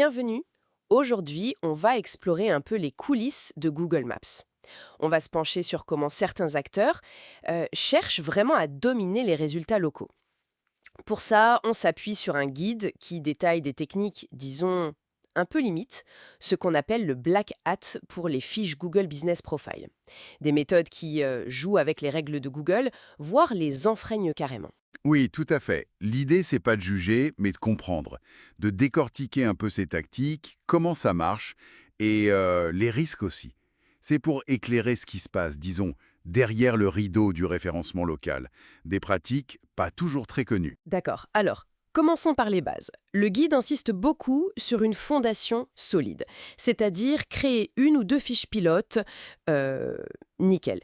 bienvenue. Aujourd'hui, on va explorer un peu les coulisses de Google Maps. On va se pencher sur comment certains acteurs cherchent vraiment à dominer les résultats locaux. Pour ça, on s'appuie sur un guide qui détaille des techniques, disons, un peu limites, ce qu'on appelle le Black Hat pour les fiches Google Business Profile. Des méthodes qui jouent avec les règles de Google, voire les enfreignent carrément. Oui, tout à fait. L'idée, c'est pas de juger, mais de comprendre, de décortiquer un peu ces tactiques, comment ça marche, et les risques aussi. C'est pour éclairer ce qui se passe, disons, derrière le rideau du référencement local. Des pratiques pas toujours très connues. D'accord. Alors, commençons par les bases. Le guide insiste beaucoup sur une fondation solide, c'est-à-dire créer une ou deux fiches pilotes, euh, nickel.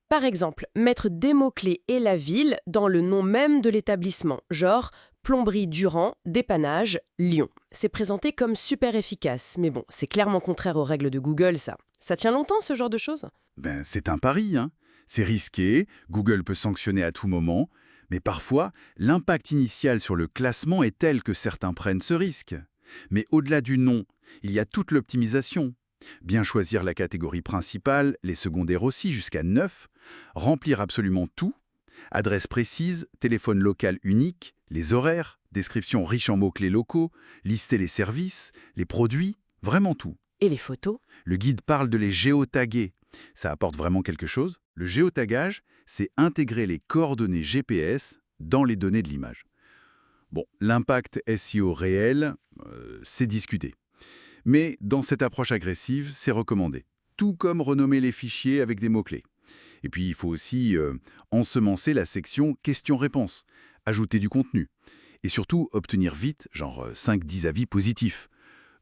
Par exemple, mettre des mots-clés et la ville dans le nom même de l'établissement, genre plomberie Durand, dépannage, Lyon. C'est présenté comme super efficace, mais bon, c'est clairement contraire aux règles de Google, ça. Ça tient longtemps, ce genre de choses? Ben, c'est un pari, hein. C'est risqué, Google peut sanctionner à tout moment, mais parfois, l'impact initial sur le classement est tel que certains prennent ce risque. Mais au-delà du nom, il y a toute l'optimisation. Bien choisir la catégorie principale, les secondaires aussi, jusqu'à 9, remplir absolument tout, adresse précise, téléphone local unique, les horaires, description riche en mots-clés locaux, lister les services, les produits, vraiment tout. Et les photos? Le guide parle de les géotaguer. Ça apporte vraiment quelque chose? Le géotagage, c'est intégrer les coordonnées GPS dans les données de l'image. Bon, l'impact SEO réel, c'est discuté. Mais dans cette approche agressive, c'est recommandé. Tout comme renommer les fichiers avec des mots-clés. Et puis, il faut aussi ensemencer la section questions-réponses, ajouter du contenu. Et surtout, obtenir vite, genre 5-10 avis positifs.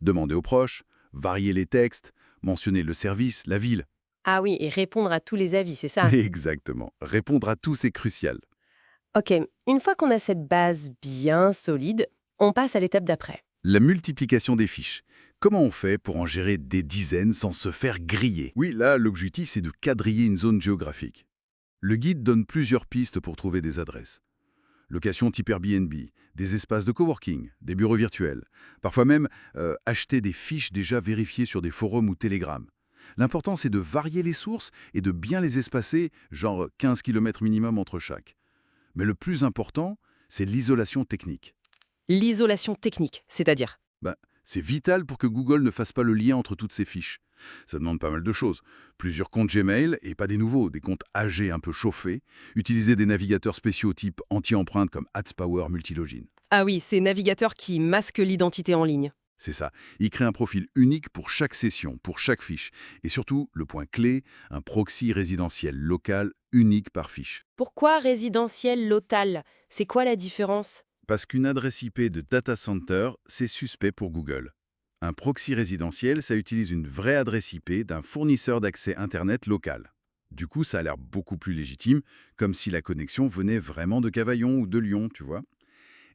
Demander aux proches, varier les textes, mentionner le service, la ville. Ah oui, et répondre à tous les avis, c'est ça? Exactement. Répondre à tout, c'est crucial. Ok, une fois qu'on a cette base bien solide, on passe à l'étape d'après. La multiplication des fiches. Comment on fait pour en gérer des dizaines sans se faire griller? Oui, là, l'objectif, c'est de quadriller une zone géographique. Le guide donne plusieurs pistes pour trouver des adresses. Location type Airbnb, des espaces de coworking, des bureaux virtuels. Parfois même, acheter des fiches déjà vérifiées sur des forums ou Telegram. L'important, c'est de varier les sources et de bien les espacer, genre 15 km minimum entre chaque. Mais le plus important, c'est l'isolation technique. L'isolation technique, c'est-à-dire? Ben, c'est vital pour que Google ne fasse pas le lien entre toutes ces fiches. Ça demande pas mal de choses. Plusieurs comptes Gmail, et pas des nouveaux, des comptes âgés un peu chauffés. Utiliser des navigateurs spéciaux type anti-empreinte comme AdsPower Multilogin. Ah oui, ces navigateurs qui masquent l'identité en ligne. C'est ça. Il crée un profil unique pour chaque session, pour chaque fiche. Et surtout, le point clé, un proxy résidentiel local unique par fiche. Pourquoi résidentiel local? C'est quoi la différence? Parce qu'une adresse IP de data center, c'est suspect pour Google. Un proxy résidentiel, ça utilise une vraie adresse IP d'un fournisseur d'accès Internet local. Du coup, ça a l'air beaucoup plus légitime, comme si la connexion venait vraiment de Cavaillon ou de Lyon, tu vois.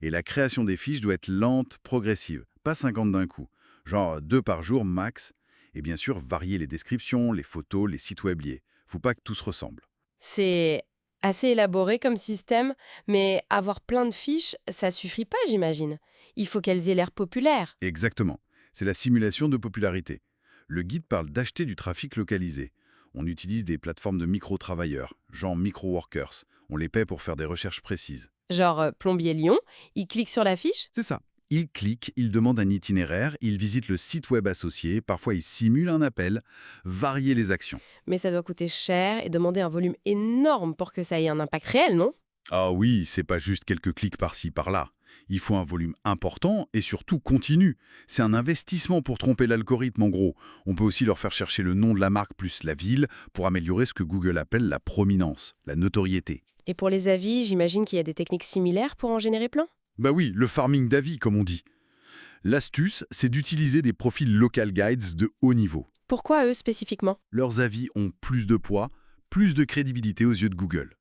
Et la création des fiches doit être lente, progressive, pas 50 d'un coup. Genre 2 par jour max. Et bien sûr, varier les descriptions, les photos, les sites web liés. Faut pas que tout se ressemble. C'est assez élaboré comme système, mais avoir plein de fiches, ça suffit pas, j'imagine. Il faut qu'elles aient l'air populaires. Exactement. C'est la simulation de popularité. Le guide parle d'acheter du trafic localisé. On utilise des plateformes de micro-travailleurs, genre micro-workers. On les paie pour faire des recherches précises. Genre plombier Lyon, il clique sur la fiche, C'est ça. Ils cliquent, ils demandent un itinéraire, ils visitent le site web associé, parfois ils simulent un appel, varier les actions. mais ça doit coûter cher et demander un volume énorme pour que ça ait un impact réel, non? Ah oui, c'est pas juste quelques clics par-ci, par-là. Il faut un volume important et surtout continu. C'est un investissement pour tromper l'algorithme en gros. On peut aussi leur faire chercher le nom de la marque plus la ville pour améliorer ce que Google appelle la prominence, la notoriété. Et pour les avis, j'imagine qu'il y a des techniques similaires pour en générer plein? Bah oui, le farming d'avis comme on dit. L'astuce, c'est d'utiliser des profils local guides de haut niveau. Pourquoi eux spécifiquement? Leurs avis ont plus de poids, plus de crédibilité aux yeux de Google.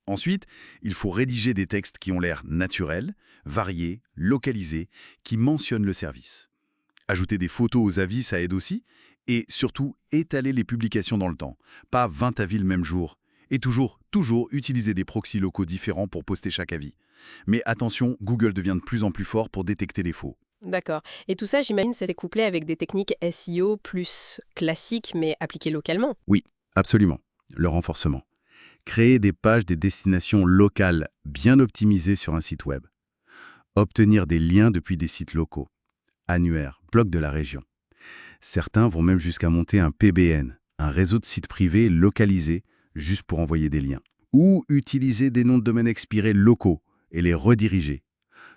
Ensuite, il faut rédiger des textes qui ont l'air naturels, variés, localisés, qui mentionnent le service. Ajouter des photos aux avis, ça aide aussi. Et surtout, étaler les publications dans le temps. Pas 20 avis le même jour. Et toujours utiliser des proxys locaux différents pour poster chaque avis. Mais attention, Google devient de plus en plus fort pour détecter les faux. D'accord. Et tout ça, j'imagine, c'était couplé avec des techniques SEO plus classiques, mais appliquées localement. Oui, absolument. Le renforcement. Créer des pages des destinations locales bien optimisées sur un site web. Obtenir des liens depuis des sites locaux. Annuaires, blocs de la région. Certains vont même jusqu'à monter un PBN, un réseau de sites privés localisés juste pour envoyer des liens. Ou utiliser des noms de domaine expirés locaux et les rediriger.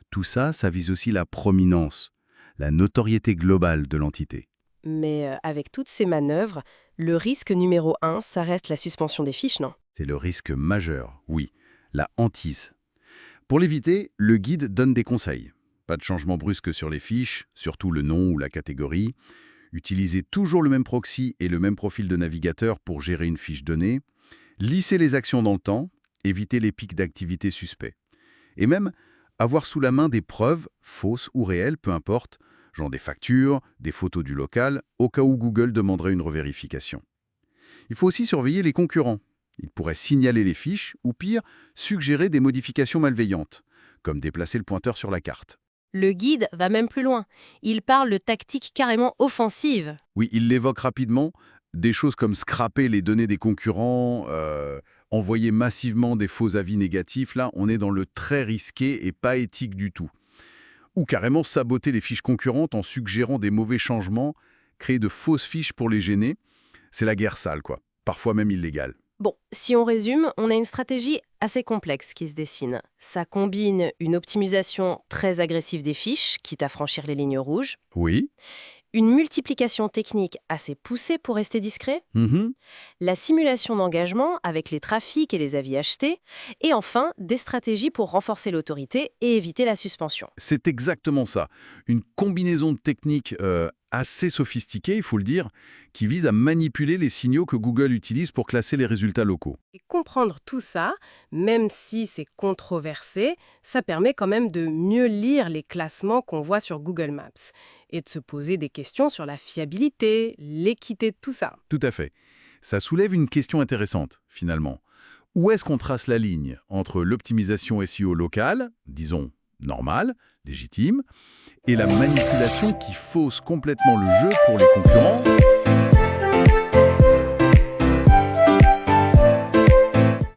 Tout ça, ça vise aussi la prominence, la notoriété globale de l'entité. Mais avec toutes ces manœuvres, le risque numéro un, ça reste la suspension des fiches, non? C'est le risque majeur, oui, la hantise. Pour l'éviter, le guide donne des conseils. Pas de changement brusque sur les fiches, surtout le nom ou la catégorie. Utilisez toujours le même proxy et le même profil de navigateur pour gérer une fiche donnée. Lissez les actions dans le temps, évitez les pics d'activité suspects. Et même, avoir sous la main des preuves, fausses ou réelles, peu importe, genre des factures, des photos du local, au cas où Google demanderait une revérification. Il faut aussi surveiller les concurrents. Ils pourraient signaler les fiches ou pire, suggérer des modifications malveillantes, comme déplacer le pointeur sur la carte. Le guide va même plus loin. Il parle de tactiques carrément offensives. Oui, il l'évoque rapidement, des choses comme scraper les données des concurrents, envoyer massivement des faux avis négatifs, là on est dans le très risqué et pas éthique du tout. Ou carrément saboter les fiches concurrentes en suggérant des mauvais changements, créer de fausses fiches pour les gêner. C'est la guerre sale, quoi. Parfois même illégale. Bon, si on résume, on a une stratégie assez complexe qui se dessine. Ça combine une optimisation très agressive des fiches, quitte à franchir les lignes rouges, Oui. une multiplication technique assez poussée pour rester discret, Mhm. la simulation d'engagement avec les trafics et les avis achetés, et enfin des stratégies pour renforcer l'autorité et éviter la suspension. C'est exactement ça. Une combinaison de techniques assez sophistiquée, il faut le dire, qui vise à manipuler les signaux que Google utilise pour classer les résultats locaux. Et comprendre tout ça, même si c'est controversé, ça permet quand même de mieux lire les classements qu'on voit sur Google Maps et de se poser des questions sur la fiabilité, l'équité de tout ça. Tout à fait. Ça soulève une question intéressante, finalement. Où est-ce qu'on trace la ligne entre l'optimisation SEO locale, disons normale, légitime, et la manipulation qui fausse complètement le jeu pour les concurrents